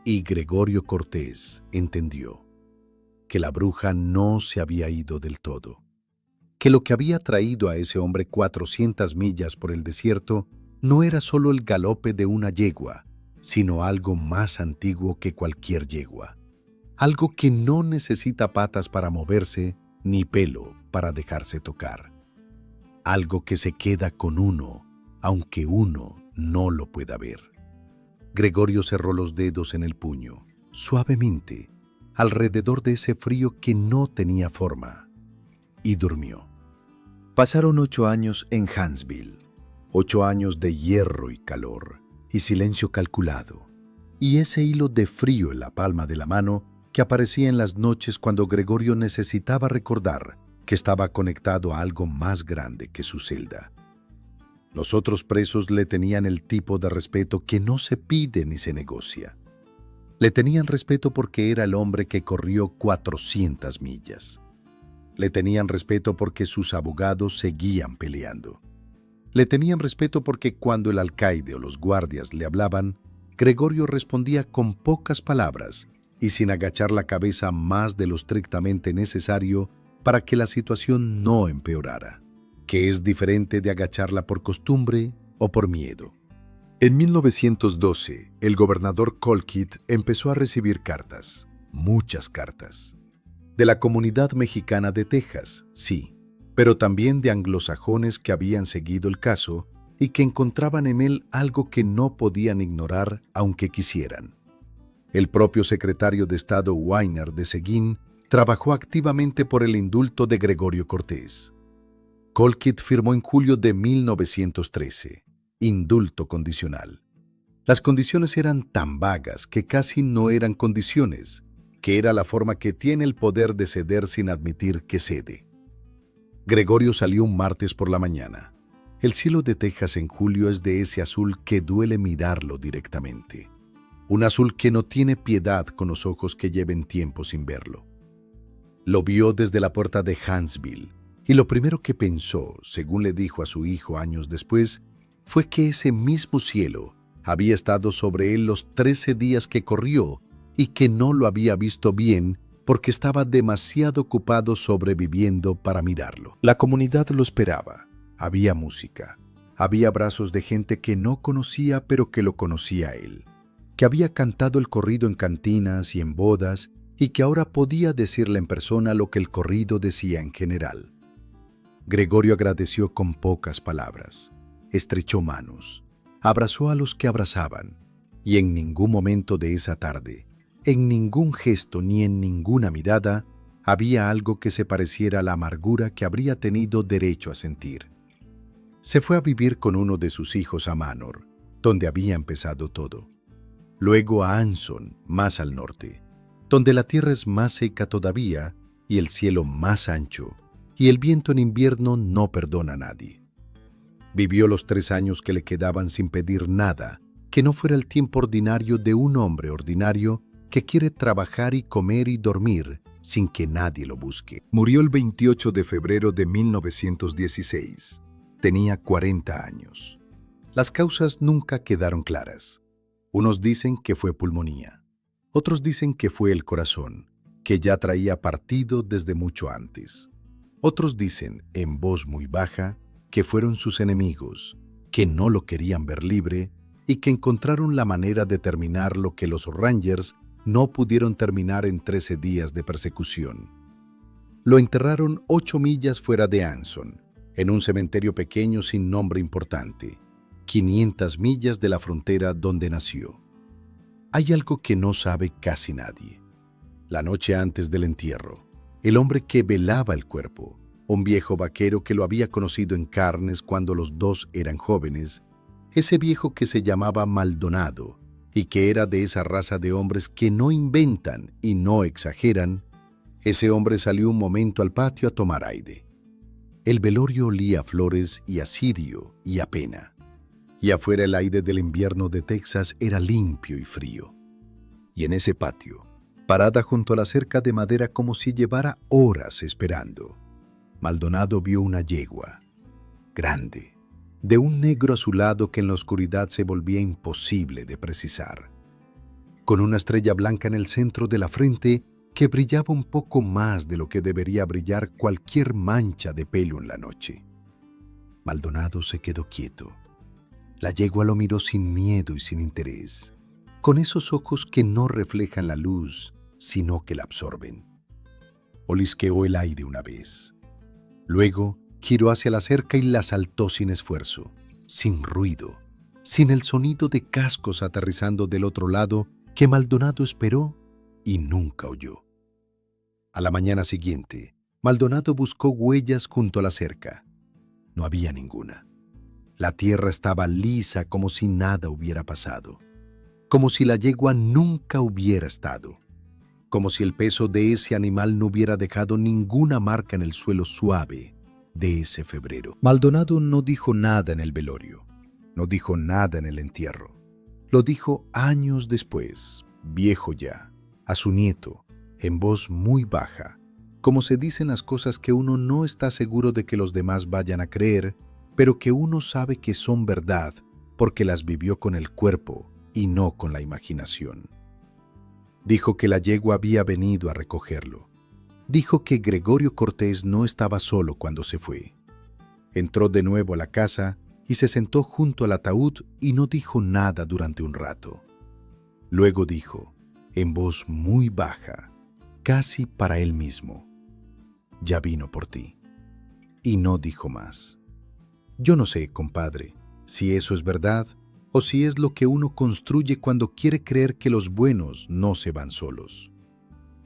Y Gregorio Cortés entendió que la bruja no se había ido del todo, que lo que había traído a ese hombre 400 millas por el desierto no era solo el galope de una yegua, sino algo más antiguo que cualquier yegua. Algo que no necesita patas para moverse ni pelo para dejarse tocar. Algo que se queda con uno, aunque uno no lo pueda ver. Gregorio cerró los dedos en el puño, suavemente, alrededor de ese frío que no tenía forma, y durmió. Pasaron 8 años en Huntsville, 8 años de hierro y calor, y silencio calculado, y ese hilo de frío en la palma de la mano que aparecía en las noches cuando Gregorio necesitaba recordar que estaba conectado a algo más grande que su celda. Los otros presos le tenían el tipo de respeto que no se pide ni se negocia. Le tenían respeto porque era el hombre que corrió 400 millas. Le tenían respeto porque sus abogados seguían peleando. Le tenían respeto porque cuando el alcaide o los guardias le hablaban, Gregorio respondía con pocas palabras y sin agachar la cabeza más de lo estrictamente necesario para que la situación no empeorara, que es diferente de agacharla por costumbre o por miedo. En 1912, el gobernador Colquitt empezó a recibir cartas, muchas cartas. De la comunidad mexicana de Texas, sí, pero también de anglosajones que habían seguido el caso y que encontraban en él algo que no podían ignorar aunque quisieran. El propio secretario de Estado Weiner de Seguín trabajó activamente por el indulto de Gregorio Cortés. Colquitt firmó en julio de 1913, indulto condicional. Las condiciones eran tan vagas que casi no eran condiciones, que era la forma que tiene el poder de ceder sin admitir que cede. Gregorio salió un martes por la mañana. El cielo de Texas en julio es de ese azul que duele mirarlo directamente. Un azul que no tiene piedad con los ojos que lleven tiempo sin verlo. Lo vio desde la puerta de Huntsville, y lo primero que pensó, según le dijo a su hijo años después, fue que ese mismo cielo había estado sobre él los 13 días que corrió y que no lo había visto bien porque estaba demasiado ocupado sobreviviendo para mirarlo. La comunidad lo esperaba. Había música. Había abrazos de gente que no conocía pero que lo conocía a él, que había cantado el corrido en cantinas y en bodas y que ahora podía decirle en persona lo que el corrido decía en general. Gregorio agradeció con pocas palabras, estrechó manos, abrazó a los que abrazaban, y en ningún momento de esa tarde, en ningún gesto ni en ninguna mirada, había algo que se pareciera a la amargura que habría tenido derecho a sentir. Se fue a vivir con uno de sus hijos a Manor, donde había empezado todo. Luego a Anson, más al norte, donde la tierra es más seca todavía y el cielo más ancho, y el viento en invierno no perdona a nadie. Vivió los 3 años que le quedaban sin pedir nada, que no fuera el tiempo ordinario de un hombre ordinario que quiere trabajar y comer y dormir sin que nadie lo busque. Murió el 28 de febrero de 1916. Tenía 40 años. Las causas nunca quedaron claras. Unos dicen que fue pulmonía. Otros dicen que fue el corazón, que ya traía partido desde mucho antes. Otros dicen, en voz muy baja, que fueron sus enemigos, que no lo querían ver libre y que encontraron la manera de terminar lo que los Rangers no pudieron terminar en 13 días de persecución. Lo enterraron 8 millas fuera de Anson, en un cementerio pequeño sin nombre importante, 500 millas de la frontera donde nació. Hay algo que no sabe casi nadie. La noche antes del entierro, el hombre que velaba el cuerpo, un viejo vaquero que lo había conocido en carnes cuando los dos eran jóvenes, ese viejo que se llamaba Maldonado y que era de esa raza de hombres que no inventan y no exageran, ese hombre salió un momento al patio a tomar aire. El velorio olía a flores y a cirio y a pena, y afuera el aire del invierno de Texas era limpio y frío. Y en ese patio, parada junto a la cerca de madera como si llevara horas esperando, Maldonado vio una yegua, grande, de un negro azulado que en la oscuridad se volvía imposible de precisar, con una estrella blanca en el centro de la frente que brillaba un poco más de lo que debería brillar cualquier mancha de pelo en la noche. Maldonado se quedó quieto. La yegua lo miró sin miedo y sin interés, con esos ojos que no reflejan la luz, sino que la absorben. Olisqueó el aire una vez. Luego giró hacia la cerca y la saltó sin esfuerzo, sin ruido, sin el sonido de cascos aterrizando del otro lado que Maldonado esperó y nunca oyó. A la mañana siguiente, Maldonado buscó huellas junto a la cerca. No había ninguna. La tierra estaba lisa como si nada hubiera pasado, como si la yegua nunca hubiera estado, como si el peso de ese animal no hubiera dejado ninguna marca en el suelo suave de ese febrero. Maldonado no dijo nada en el velorio, no dijo nada en el entierro. Lo dijo años después, viejo ya, a su nieto, en voz muy baja, como se dicen las cosas que uno no está seguro de que los demás vayan a creer, pero que uno sabe que son verdad porque las vivió con el cuerpo y no con la imaginación. Dijo que la yegua había venido a recogerlo. Dijo que Gregorio Cortés no estaba solo cuando se fue. Entró de nuevo a la casa y se sentó junto al ataúd y no dijo nada durante un rato. Luego dijo, en voz muy baja, casi para él mismo, «Ya vino por ti». Y no dijo más. Yo no sé, compadre, si eso es verdad o si es lo que uno construye cuando quiere creer que los buenos no se van solos.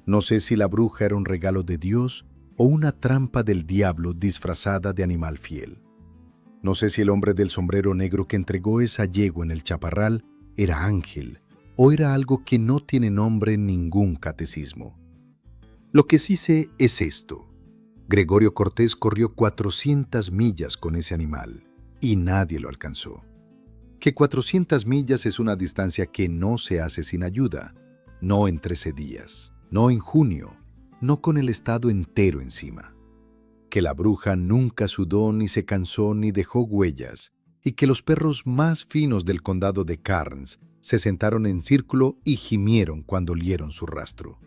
No sé si la bruja era un regalo de Dios o una trampa del diablo disfrazada de animal fiel. No sé si el hombre del sombrero negro que entregó esa yegua en el chaparral era ángel o era algo que no tiene nombre en ningún catecismo. Lo que sí sé es esto. Gregorio Cortés corrió 400 millas con ese animal y nadie lo alcanzó. Que 400 millas es una distancia que no se hace sin ayuda, no en 13 días, no en junio, no con el estado entero encima. Que la bruja nunca sudó ni se cansó ni dejó huellas y que los perros más finos del condado de Karnes se sentaron en círculo y gimieron cuando olieron su rastro.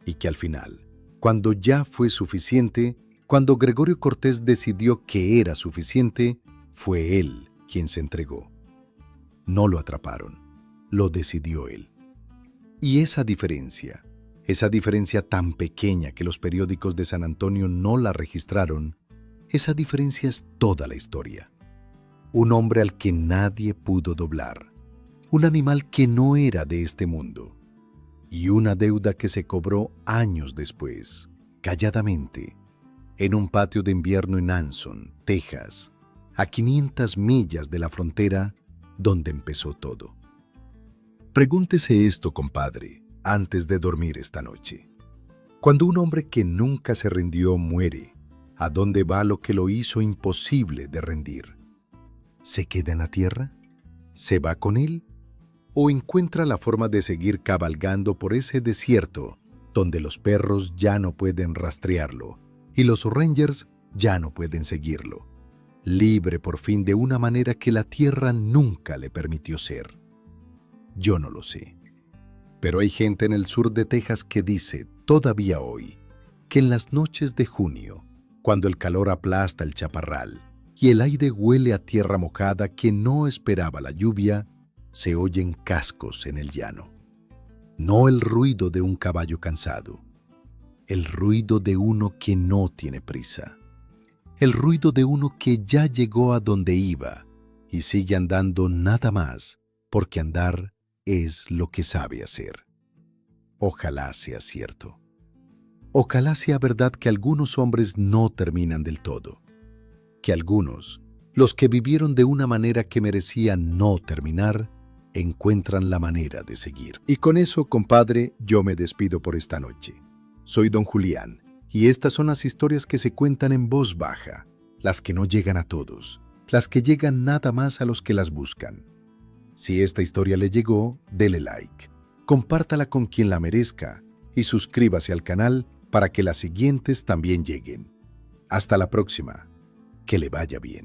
Y que al final, cuando ya fue suficiente, cuando Gregorio Cortés decidió que era suficiente, fue él quien se entregó. No lo atraparon, lo decidió él. Y esa diferencia tan pequeña que los periódicos de San Antonio no la registraron, esa diferencia es toda la historia. Un hombre al que nadie pudo doblar, un animal que no era de este mundo, y una deuda que se cobró años después, calladamente, en un patio de invierno en Anson, Texas, a 500 millas de la frontera donde empezó todo. Pregúntese esto, compadre, antes de dormir esta noche. Cuando un hombre que nunca se rindió muere, ¿a dónde va lo que lo hizo imposible de rendir? ¿Se queda en la tierra? ¿Se va con él? ¿O encuentra la forma de seguir cabalgando por ese desierto donde los perros ya no pueden rastrearlo y los rangers ya no pueden seguirlo, libre por fin de una manera que la tierra nunca le permitió ser? Yo no lo sé. Pero hay gente en el sur de Texas que dice, todavía hoy, que en las noches de junio, cuando el calor aplasta el chaparral y el aire huele a tierra mojada que no esperaba la lluvia, se oyen cascos en el llano. No el ruido de un caballo cansado, el ruido de uno que no tiene prisa, el ruido de uno que ya llegó a donde iba y sigue andando nada más porque andar es lo que sabe hacer. Ojalá sea cierto. Ojalá sea verdad que algunos hombres no terminan del todo, que algunos, los que vivieron de una manera que merecía no terminar, encuentran la manera de seguir. Y con eso, compadre, yo me despido por esta noche. Soy don Julián, y estas son las historias que se cuentan en voz baja, las que no llegan a todos, las que llegan nada más a los que las buscan. Si esta historia le llegó, dele like, compártala con quien la merezca y suscríbase al canal para que las siguientes también lleguen. Hasta la próxima. Que le vaya bien.